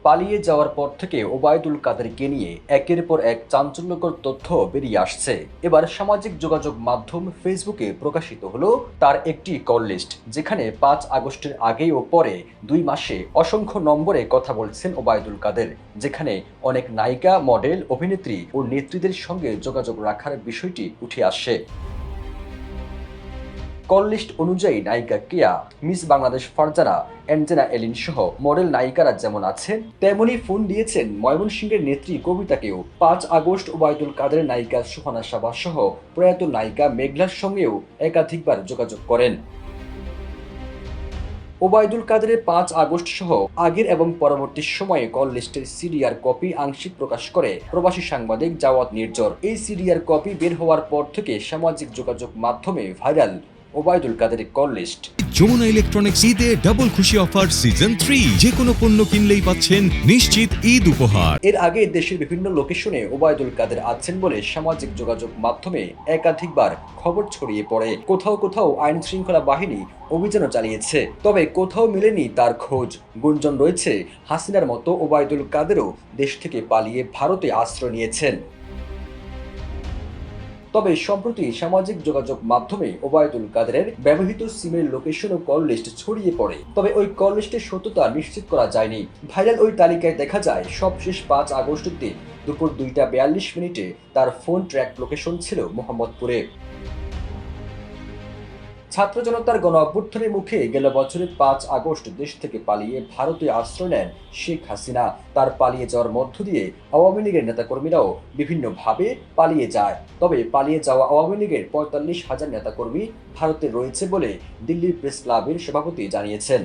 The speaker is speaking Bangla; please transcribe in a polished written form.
পালিয়ে যাওয়ার পর থেকে ওবায়দুল কাদেরকে নিয়ে একের পর এক চাঞ্চল্যকর তথ্য বেরিয়ে আসছে। এবার সামাজিক যোগাযোগ মাধ্যম ফেসবুকে প্রকাশিত হলো তার একটি কল লিস্ট, যেখানে ৫ আগস্টের আগে ও পরে ২ মাসে অসংখ্য নম্বরে কথা বলছেন ওবায়দুল কাদের, যেখানে অনেক নায়িকা, মডেল, অভিনেত্রী ও নেত্রীদের সঙ্গে যোগাযোগ রাখার বিষয়টি উঠে আসে। কল লিস্ট অনুযায়ী নায়িকা কেয়া, মিস বাংলাদেশ ফারজানা, অ্যাঞ্জেনা এলিন সহ মডেল নায়িকারা যেমন আছেন, তেমনি ফোন দিয়েছেন ময়মনসিংহের নেত্রী কবিতাকেও। ৫ আগস্ট ওবায়দুল কাদের নায়িকা সুহানা সাবা সহ প্রয়াত নায়িকা মেঘলার সঙ্গেও একাধিকবার যোগাযোগ করেন। ওবায়দুল কাদেরের ৫ আগস্ট সহ আগের এবং পরবর্তী সময়ে কল লিস্টের সিডিআর কপি আংশিক প্রকাশ করে প্রবাসী সাংবাদিক জাওয়াদ নির্ঝর। এই সিডিআর কপি বের হওয়ার পর থেকে সামাজিক যোগাযোগ মাধ্যমে ভাইরাল ওবায়দুল কাদেরের কল লিস্ট। যমুনা ইলেকট্রনিক্স ঈদে ডাবল খুশি অফার সিজন 3, যে কোনো পণ্য কিনলেই পাচ্ছেন নিশ্চিত ঈদ উপহার। এর আগে দেশের বিভিন্ন লোকেশনে ওবায়দুল কাদের আছেন বলে সামাজিক যোগাযোগ মাধ্যমে একাধিকবার খবর ছড়িয়ে পড়ে। কোথাও কোথাও আইন শৃঙ্খলা বাহিনী অভিযানও চালিয়েছে, তবে কোথাও মেলেনি তার খোঁজ। গুঞ্জন রয়েছে হাসিনার মতো ওবায়দুল কাদেরও দেশ থেকে পালিয়ে ভারতে আশ্রয় নিয়েছেন। তবে সম্প্রতি সামাজিক যোগাযোগ মাধ্যমে ওবায়দুল কাদেরের ব্যবহৃত সিমের লোকেশন ও কল লিস্ট ছড়িয়ে পড়ে, তবে ওই কল লিস্টের সত্যতা নিশ্চিত করা যায়নি। ভাইরাল ওই তালিকায় দেখা যায় সবশেষ ৫ আগস্টে দুপুর ২টা ৪২ মিনিটে তার ফোন ট্র্যাক লোকেশন ছিল মোহাম্মদপুরে। ছাত্র জনতার গণ অভ্যুত্থানের মুখে গেল বছরের ৫ আগস্ট দেশ থেকে পালিয়ে ভারতে আশ্রয় নেন শেখ হাসিনা। তার পালিয়ে যাওয়ার মধ্য দিয়ে আওয়ামী লীগের নেতাকর্মীরাও বিভিন্নভাবে পালিয়ে যায়। তবে পালিয়ে যাওয়া আওয়ামী লীগের ৪৫,০০০ নেতাকর্মী ভারতে রয়েছে বলে দিল্লির প্রেস ক্লাবের সভাপতি জানিয়েছেন।